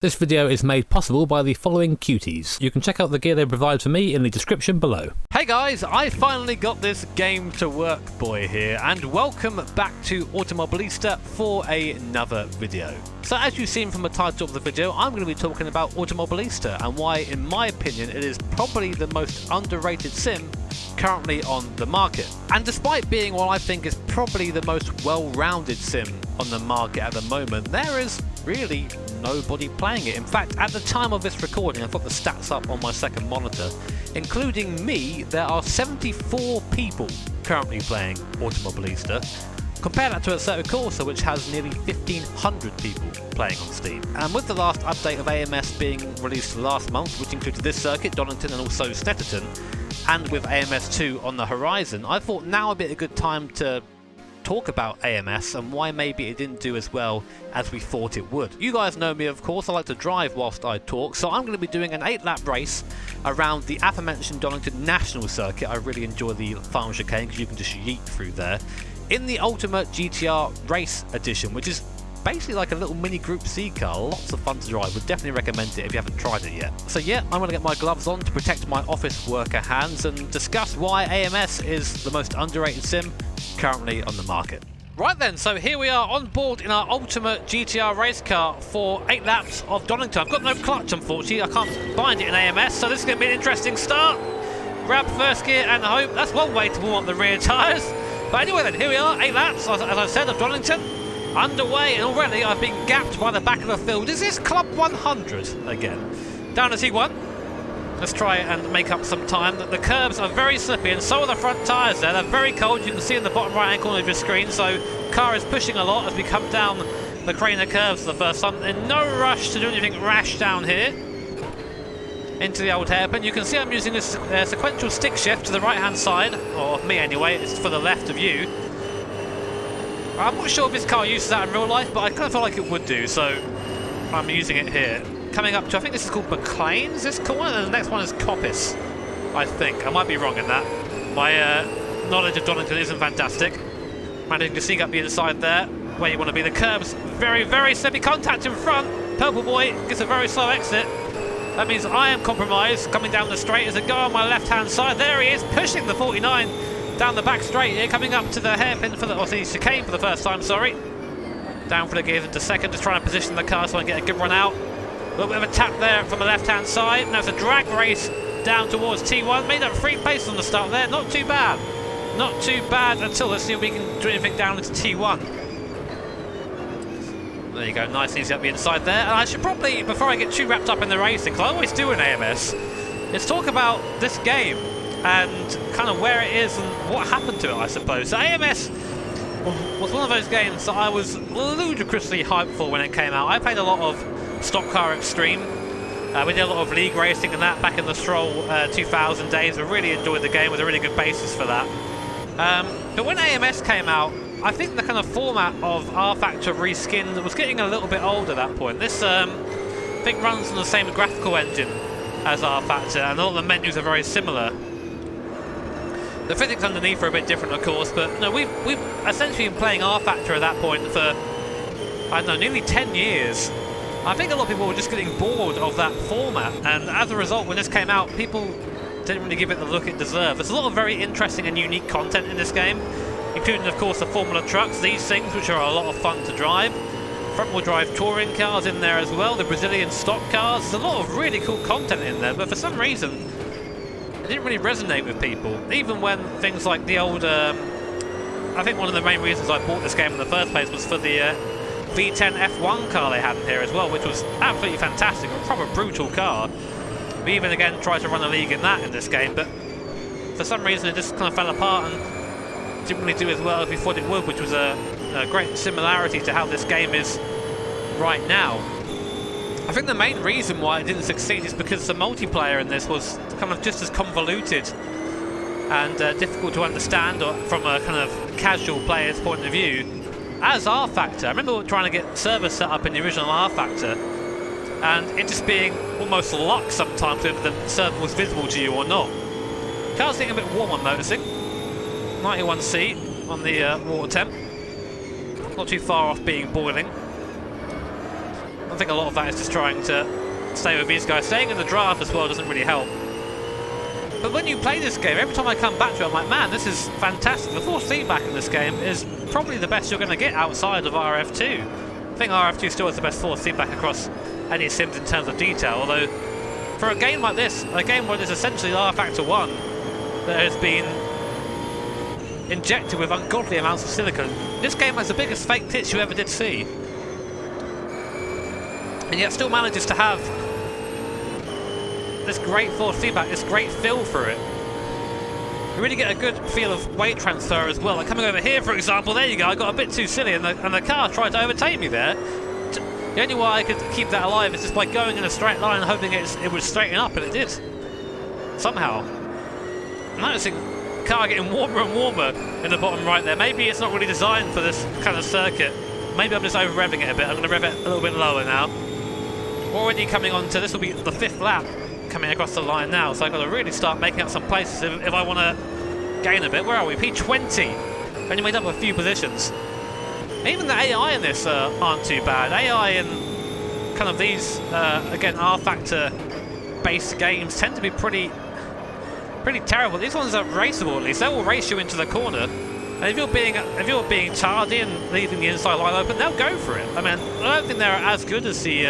This video is made possible by the following cuties. You can check out the gear they provide for me in the description below. Hey guys, I finally got this game to work, boy here, and welcome back to Automobilista for another video. So as you've seen from the title of the video, I'm going to be talking about Automobilista and why, in my opinion, it is probably the most underrated sim currently on the market. And despite being what I think is probably the most well-rounded sim on the market at the moment, there is really nobody playing it. In fact, at the time of this recording, I've got the stats up on my second monitor, including me, there are 74 people currently playing Automobilista. Compare that to Assetto Corsa, which has nearly 1,500 people playing on Steam. And with the last update of AMS being released last month, which included this circuit, Donington and also Snetterton, and with AMS 2 on the horizon, I thought now would be a good time to talk about AMS and why maybe it didn't do as well as we thought it would. You guys know me, of course, I like to drive whilst I talk, so I'm going to be doing an 8-lap race around the aforementioned Donington National Circuit. I really enjoy the farm chicane because you can just yeet through there, in the Ultimate GTR Race Edition, which is basically like a little mini Group C car. Lots of fun to drive. Would definitely recommend it if you haven't tried it yet. So yeah, I'm going to get my gloves on to protect my office worker hands and discuss why AMS is the most underrated sim currently on the market. Right then, so here we are on board in our Ultimate GTR race car for 8 laps of Donington. I've got no clutch, unfortunately. I can't bind it in AMS, so this is going to be an interesting start. Grab first gear and hope. That's one way to warm up the rear tyres. But anyway then, here we are, 8 laps, as I said, of Donington. Underway, and already I've been gapped by the back of the field. Is this Club 100 again? Down to T1. Let's try and make up some time. The curbs are very slippy, and so are the front tyres there. They're very cold. You can see in the bottom right-hand corner of your screen, so car is pushing a lot as we come down the Craner curves for the first time. In no rush to do anything rash down here into the old hairpin. You can see I'm using this sequential stick shift to the right-hand side, or me anyway, it's for the left of you. I'm not sure if this car uses that in real life, but I kind of feel like it would do, so I'm using it here. Coming up to, I think this is called McLean's, this corner, and the next one is Coppice, I think. I might be wrong in that. My knowledge of Donington isn't fantastic. Managing to sneak up the inside there, where you want to be. The curbs, very, very slippy contact in front. Purple Boy gets a very slow exit. That means I am compromised. Coming down the straight as a guy on my left-hand side. There he is, pushing the 49 down the back straight here, coming up to the hairpin for the chicane for the first time, sorry. Down for the gears into second, just trying to position the car so I can get a good run out. A little bit of a tap there from the left-hand side. Now it's a drag race down towards T1. Made up 3 places on the start there, not too bad. Not too bad until, let's see if we can do anything down into T1. There you go, nice and easy up the inside there. And I should probably, before I get too wrapped up in the racing, because I always do in AMS, let's talk about this game and kind of where it is and what happened to it, I suppose. So AMS was one of those games that I was ludicrously hyped for when it came out. I played a lot of Stock Car Extreme. We did a lot of league racing and that back in the Stroll 2000 days. I really enjoyed the game with a really good basis for that. But when AMS came out, I think the kind of format of R-Factor reskinned was getting a little bit old at that point. This I think runs on the same graphical engine as R-Factor, and all the menus are very similar. The physics underneath are a bit different, of course, but no, we've essentially been playing R-Factor at that point for, I don't know, nearly 10 years. I think a lot of people were just getting bored of that format, and as a result, when this came out, people didn't really give it the look it deserved. There's a lot of very interesting and unique content in this game, including, of course, the Formula trucks, these things, which are a lot of fun to drive. Front-wheel drive touring cars in there as well, the Brazilian stock cars. There's a lot of really cool content in there, but for some reason, it didn't really resonate with people, even when things like the old, I think one of the main reasons I bought this game in the first place was for the V10 F1 car they had in here as well, which was absolutely fantastic, a proper brutal car. We even again tried to run a league in that in this game, but for some reason it just kind of fell apart and didn't really do as well as we thought it would, which was a great similarity to how this game is right now. I think the main reason why it didn't succeed is because the multiplayer in this was kind of just as convoluted and difficult to understand from a kind of casual player's point of view as R-Factor. I remember trying to get servers set up in the original R-Factor and it just being almost luck sometimes whether the server was visible to you or not. Car's getting a bit warm, I'm noticing. 91C on the water temp. Not too far off being boiling. think a lot of that is just trying to stay with these guys. Staying in the draft as well doesn't really help. But when you play this game, every time I come back to it, I'm like, man, this is fantastic. The force feedback in this game is probably the best you're going to get outside of RF2. I think RF2 still has the best force feedback across any Sims in terms of detail, although for a game like this, a game where there's essentially R Factor 1 that has been injected with ungodly amounts of silicon, this game has the biggest fake tits you ever did see. And yet still manages to have this great force feedback, this great feel for it. You really get a good feel of weight transfer as well. Like coming over here, for example, there you go, I got a bit too silly and the car tried to overtake me there. The only way I could keep that alive is just by going in a straight line and hoping it would straighten up, and it did. Somehow. I'm noticing the car getting warmer and warmer in the bottom right there. Maybe it's not really designed for this kind of circuit. Maybe I'm just over-revving it a bit. I'm going to rev it a little bit lower now. Already coming on to, this will be the 5th lap coming across the line now, so I've got to really start making up some places if I want to gain a bit. Where are we? P20. Only made up a few positions. Even the AI in this aren't too bad. AI in kind of these, again, R-Factor based games tend to be pretty terrible. These ones are raceable at least. They will race you into the corner. And if you're being tardy and leaving the inside line open, they'll go for it. I mean, I don't think they're as good as the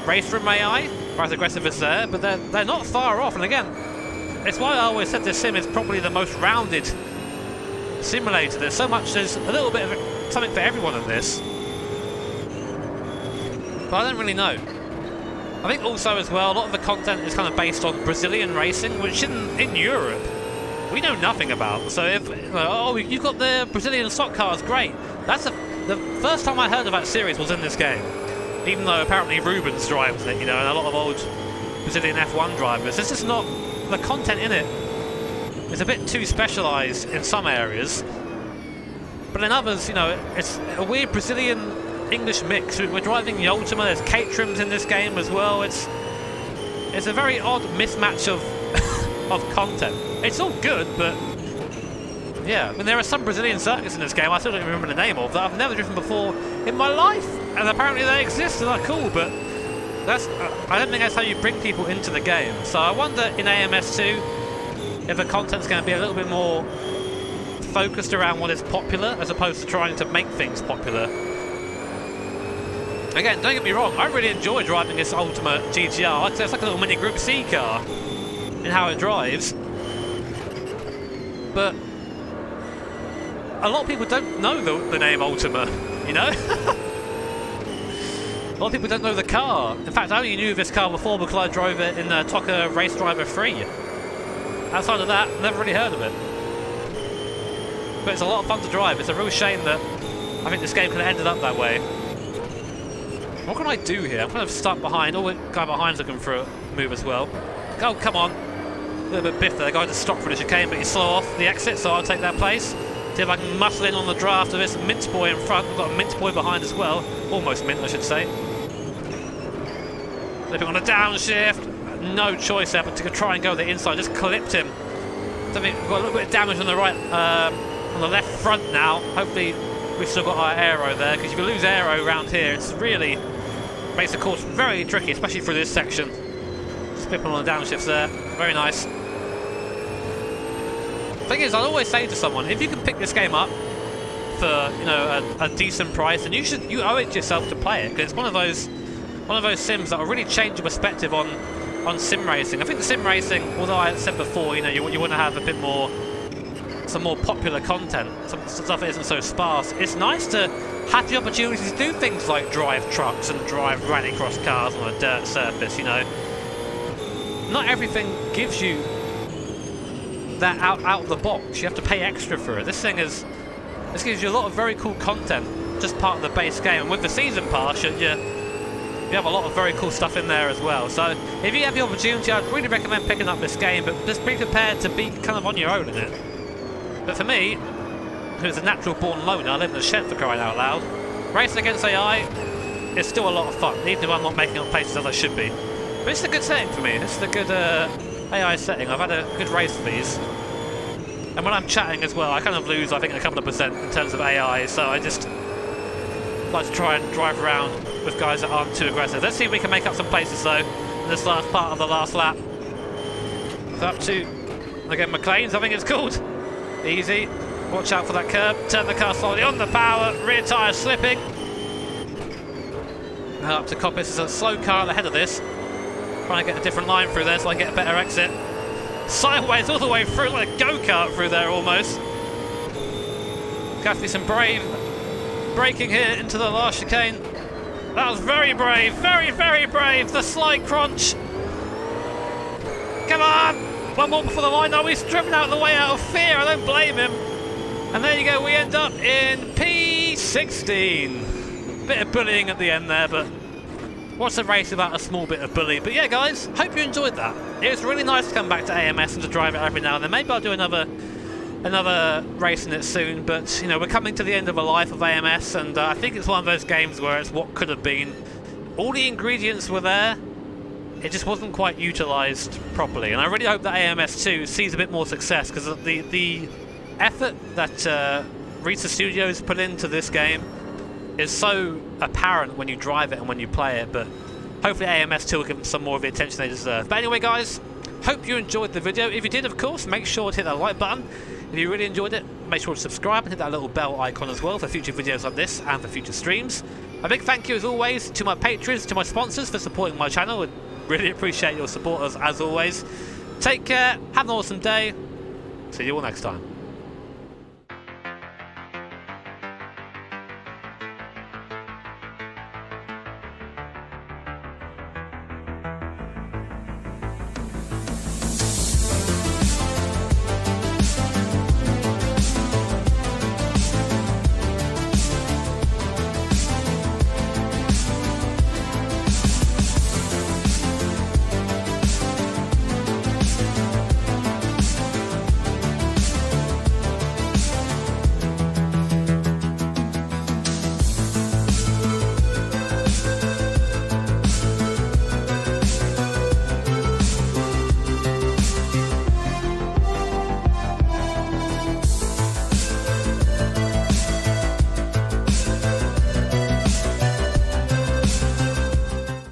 race room AI, or as aggressive as there, but they're not far off. And again, it's why I always said this sim is probably the most rounded simulator. There's a little bit of something for everyone in this. But I don't really know. I think also as well, a lot of the content is kind of based on Brazilian racing, which in Europe we know nothing about. So if oh, you've got the Brazilian stock cars, great. That's the first time I heard of that series was in this game. Even though apparently Rubens drives it, you know, and a lot of old Brazilian F1 drivers. It's just not, the content in it is a bit too specialised in some areas. But in others, you know, it's a weird Brazilian English mix. We're driving the Ultima, there's Caterhams in this game as well. It's a very odd mismatch of of content. It's all good, but yeah, I mean, there are some Brazilian circuits in this game I still don't remember the name of that I've never driven before in my life, and apparently they exist and are cool, but that's I don't think that's how you bring people into the game. So I wonder in AMS2 if the content's going to be a little bit more focused around what is popular as opposed to trying to make things popular. Again, don't get me wrong, I really enjoy driving this Ultima GTR. Like I said, it's like a little mini Group C car in how it drives. But a lot of people don't know the name Ultima, you know? A lot of people don't know the car. In fact, I only knew this car before because I drove it in TOCA Race Driver 3. Outside of that, never really heard of it. But it's a lot of fun to drive. It's a real shame that I think this game could have ended up that way. What can I do here? I'm kind of stuck behind. Oh, the guy behind's looking for a move as well. Oh, come on. A little bit biff there. The guy just stopped for the chicane, but he's slow off the exit, so I'll take that place. See if I can muscle in on the draft of this Mince Boy in front. We've got a Mince Boy behind as well. Almost mint, I should say. Flipping on a downshift. No choice there but to try and go the inside. Just clipped him. I think we've got a little bit of damage on the right, on the left front now. Hopefully we've still got our aero there, because if you lose aero around here, it's really makes the course very tricky, especially through this section. Just flipping on the downshifts there. Very nice. Thing is, I'd always say to someone, if you can pick this game up for, you know, a decent price, then you owe it to yourself to play it, because it's one of those sims that will really change your perspective on sim racing. I think the sim racing, although I said before, you know, you want to have a bit more, some more popular content, some stuff that isn't so sparse. It's nice to have the opportunity to do things like drive trucks and drive rallycross cars on a dirt surface, you know. Not everything gives you that out of the box. You have to pay extra for it. This gives you a lot of very cool content, just part of the base game. And with the season pass, you have a lot of very cool stuff in there as well. So if you have the opportunity, I'd really recommend picking up this game, but just be prepared to be kind of on your own in it. But for me, who's a natural born loner, I live in a shed for crying out loud, racing against AI is still a lot of fun, even if I'm not making up places as I should be. But it's a good setting for me. This is a good AI setting. I've had a good race of these. And when I'm chatting as well, I kind of lose, I think, a couple of % in terms of AI, so I just like to try and drive around with guys that aren't too aggressive. Let's see if we can make up some places though in this last part of the last lap. It's up to, again, McLean's, I think it's called. Easy. Watch out for that curb. Turn the car slowly on the power. Rear tyre slipping. Now up to Coppis. It's a slow car ahead of this. Trying to get a different line through there so I can get a better exit. Sideways all the way through, like a go-kart through there almost. Got to be some brave braking here into the last chicane. That was very brave, very, very brave. The slight crunch. Come on! One more before the line. No, he's driven out of the way out of fear. I don't blame him. And there you go. We end up in P16. Bit of bullying at the end there, but what's a race without a small bit of bully? But yeah, guys, hope you enjoyed that. It was really nice to come back to AMS and to drive it every now and then. Maybe I'll do another race in it soon, but you know, we're coming to the end of a life of AMS, and I think it's one of those games where it's what could have been. All the ingredients were there, it just wasn't quite utilised properly, and I really hope that AMS 2 sees a bit more success, because the effort that Rita Studios put into this game is so apparent when you drive it and when you play it, but hopefully AMS 2 will give them some more of the attention they deserve. But anyway, guys, hope you enjoyed the video. If you did, of course, make sure to hit that like button. If you really enjoyed it, make sure to subscribe and hit that little bell icon as well for future videos like this and for future streams. A big thank you as always to my patrons, to my sponsors for supporting my channel. I really appreciate your support as always. Take care, have an awesome day. See you all next time.